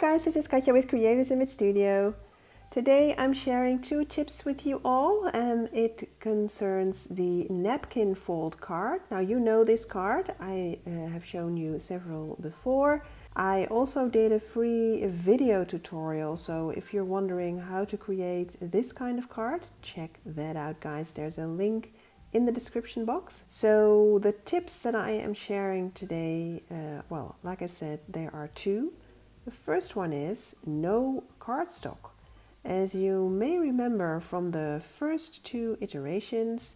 guys, this is Katja with Creators Image Studio. Today I'm sharing 2 tips with you all, and it concerns the napkin fold card. Now you know this card, I have shown you several before. I also did a free video tutorial, so if you're wondering how to create this kind of card, check that out guys. There's a link in the description box. So the tips that I am sharing today, well, like I said, there are 2. The first one is no cardstock. As you may remember from the first 2 iterations,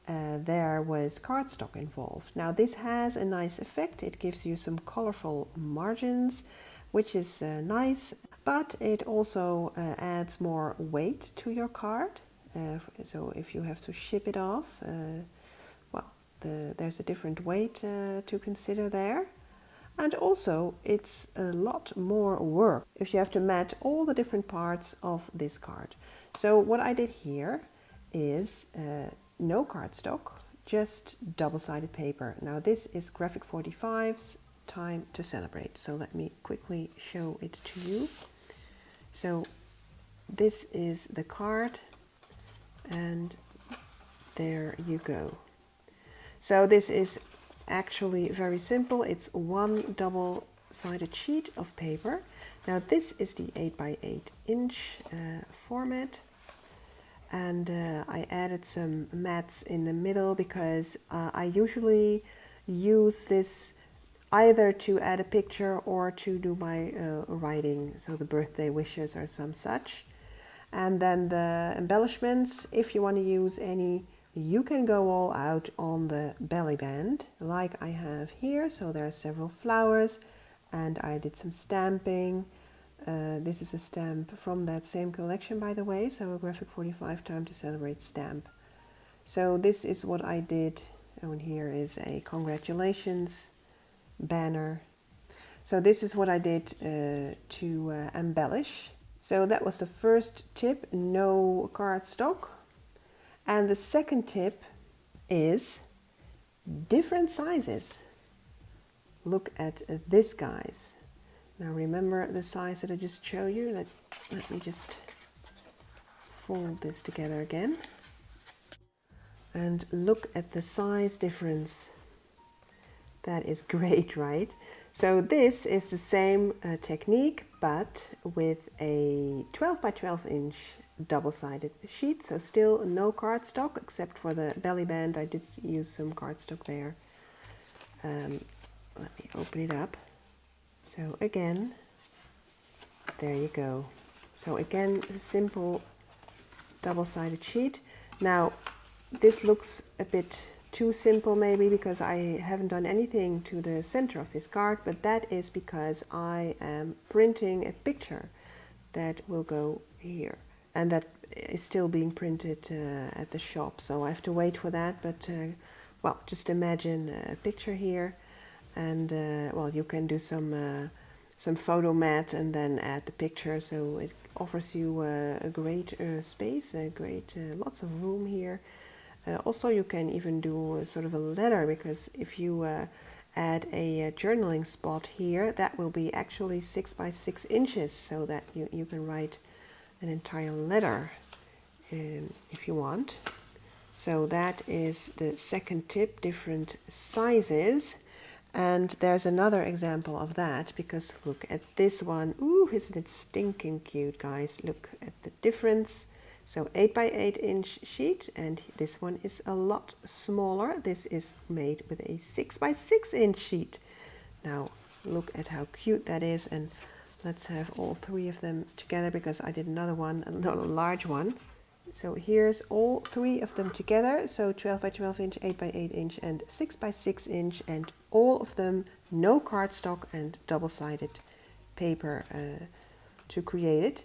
there was cardstock involved. Now this has a nice effect. It gives you some colorful margins, which is nice, but it also adds more weight to your card. So if you have to ship it off, well, there's a different weight to consider there. And also it's a lot more work if you have to match all the different parts of this card. So what I did here is no cardstock, just double-sided paper. Now this is Graphic 45's Time to Celebrate. So let me quickly show it to you. So this is the card, and there you go. So this is actually very simple. It's 1 double-sided sheet of paper. Now this is the 8x8 inch format, and I added some mats in the middle because I usually use this either to add a picture or to do my writing, so the birthday wishes or some such. And then the embellishments, if you want to use any, you can go all out on the belly band like I have here. So there are several flowers, and I did some stamping. This is a stamp from that same collection, by the way, so a Graphic 45 Time to Celebrate stamp. So this is what I did, and here is a congratulations banner. So this is what I did to embellish. So that was the first tip, no cardstock. And the second tip is different sizes. Look at this, guys. Now remember the size that I just showed you. Let me just fold this together again. And look at the size difference. That is great, right? So this is the same technique, but with a 12 by 12 inch double-sided sheet. So still no cardstock, except for the belly band. I did use some cardstock there. Let me open it up. So again, there you go. So again, a simple double-sided sheet. Now this looks a bit too simple maybe because I haven't done anything to the center of this card, but that is because I am printing a picture that will go here, and that is still being printed at the shop, so I have to wait for that. But well, just imagine a picture here, and well, you can do some photo mat and then add the picture, so it offers you a great space, a great lots of room here. Also, you can even do sort of a letter, because if you add a journaling spot here, that will be actually 6 by 6 inches, so that you can write an entire letter if you want. So that is the second tip, different sizes. And there's another example of that, because look at this one. Ooh, isn't it stinking cute, guys? Look at the difference. So 8 by 8 inch sheet, and this one is a lot smaller. This is made with a 6 by 6 inch sheet. Now look at how cute that is, and let's have all 3 of them together, because I did another one, another large one. So here's all 3 of them together. So 12 by 12 inch, 8 by 8 inch, and 6 by 6 inch, and all of them no cardstock and double-sided paper to create it.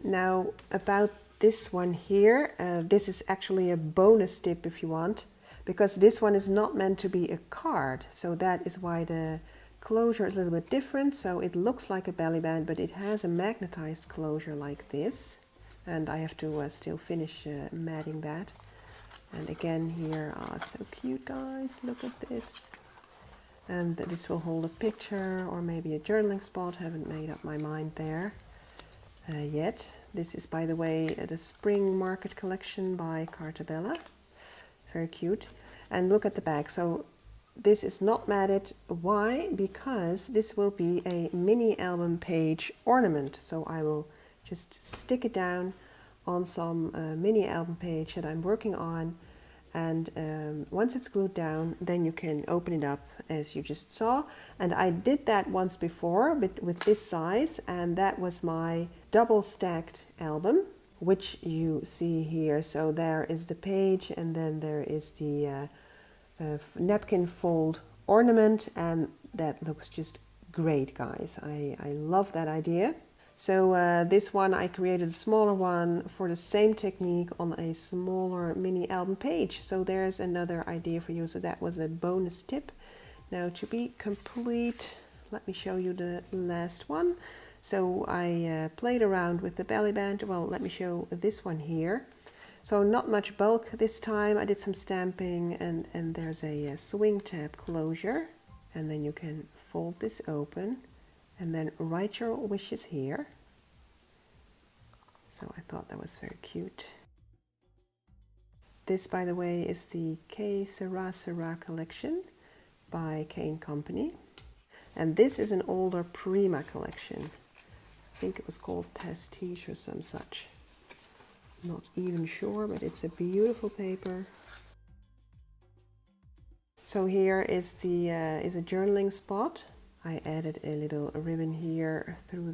Now about this one here, this is actually a bonus tip if you want, because this one is not meant to be a card, so that is why the closure is a little bit different. So it looks like a belly band, but it has a magnetized closure like this, and I have to still finish matting that. And again here, so cute, guys, look at this. And this will hold a picture or maybe a journaling spot. Haven't made up my mind there yet. This is, by the way, the Spring Market collection by Cartabella. Very cute. And look at the back. So this is not matted. Why? Because this will be a mini album page ornament. So I will just stick it down on some mini album page that I'm working on. And once it's glued down, then you can open it up as you just saw. And I did that once before, but with this size, and that was my double stacked album, which you see here. So there is the page, and then there is the napkin fold ornament, and that looks just great, guys. I love that idea. So this one, I created a smaller one for the same technique on a smaller mini album page. So there's another idea for you. So that was a bonus tip. Now to be complete, let me show you the last one. So I played around with the belly band. Well, let me show this one here. So not much bulk this time. I did some stamping, and there's a swing tab closure. And then you can fold this open and then write your wishes here. So I thought that was very cute. This, by the way, is the K Sarah collection by K&Company. And this is an older Prima collection. I think it was called Pastiche or some such. Not even sure, but it's a beautiful paper. So here is the is a journaling spot. I added a little ribbon here through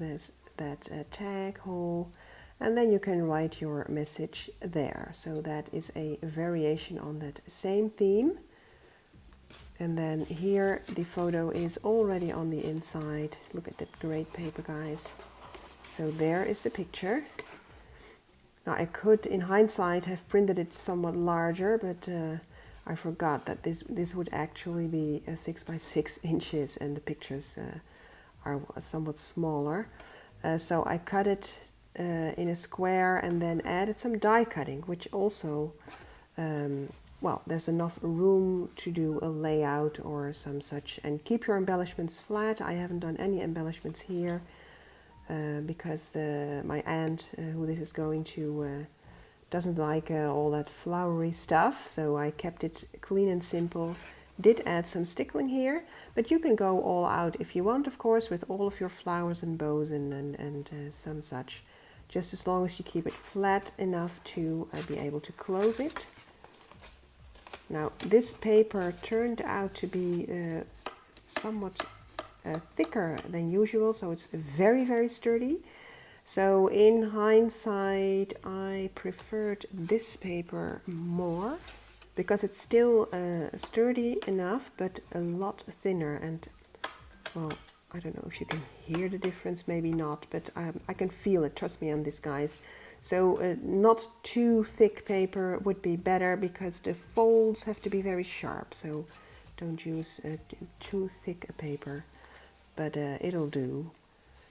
that tag hole, and then you can write your message there. So that is a variation on that same theme. And then here the photo is already on the inside. Look at that great paper, guys. So there is the picture. Now I could, in hindsight, have printed it somewhat larger, but I forgot that this would actually be 6 by 6 inches, and the pictures are somewhat smaller. So I cut it in a square and then added some die cutting, which also, well, there's enough room to do a layout or some such. And keep your embellishments flat. I haven't done any embellishments here because my aunt, who this is going to, doesn't like all that flowery stuff, so I kept it clean and simple. Did add some stickling here, but you can go all out if you want, of course, with all of your flowers and bows and some such, just as long as you keep it flat enough to be able to close it. Now this paper turned out to be somewhat thicker than usual, so it's very, very sturdy. So in hindsight, I preferred this paper more because it's still sturdy enough, but a lot thinner. And well, I don't know if you can hear the difference, maybe not, but I can feel it, trust me on this, guys. So not too thick paper would be better because the folds have to be very sharp. So don't use too thick a paper, but it'll do.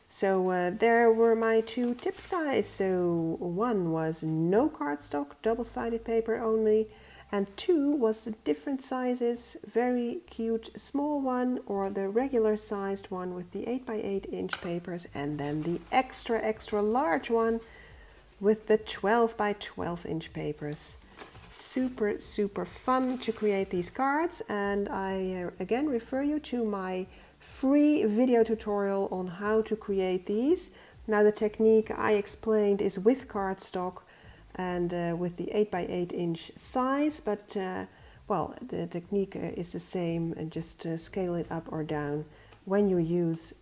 So there were my 2 tips, guys. So 1 was no cardstock, double-sided paper only, and 2 was the different sizes, very cute small one or the regular sized one with the 8 by 8 inch papers, and then the extra large one with the 12 by 12 inch papers. Super, super fun to create these cards, and I again refer you to my free video tutorial on how to create these. Now the technique I explained is with cardstock and with the 8 by 8 inch size, but well, the technique is the same, and just scale it up or down when you use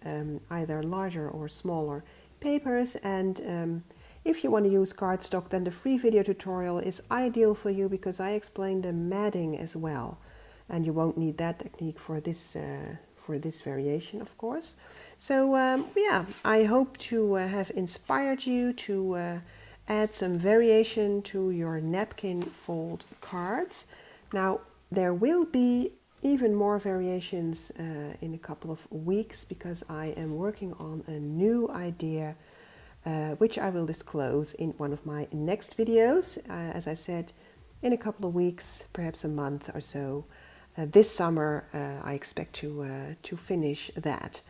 either larger or smaller papers. And if you want to use cardstock, then the free video tutorial is ideal for you because I explained the matting as well, and you won't need that technique for this variation, of course. So yeah, I hope to have inspired you to add some variation to your napkin fold cards. Now there will be even more variations in a couple of weeks because I am working on a new idea which I will disclose in one of my next videos, as I said, in a couple of weeks, perhaps a month or so. this summer I expect to finish that.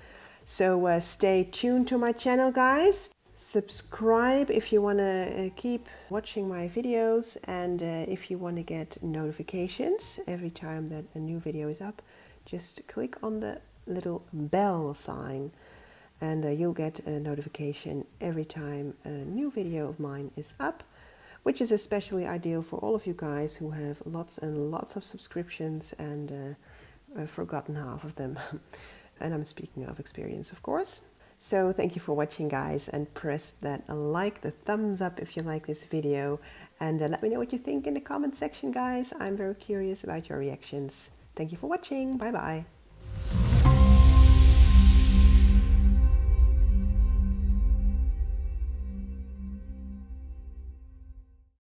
So stay tuned to my channel, guys. Subscribe if you want to keep watching my videos, and if you want to get notifications every time that a new video is up, just click on the little bell sign, and you'll get a notification every time a new video of mine is up, which is especially ideal for all of you guys who have lots and lots of subscriptions and forgotten half of them. And I'm speaking of experience, of course. So thank you for watching, guys, and press that like, the thumbs up if you like this video, and let me know what you think in the comment section, guys. I'm very curious about your reactions. Thank you for watching. Bye bye.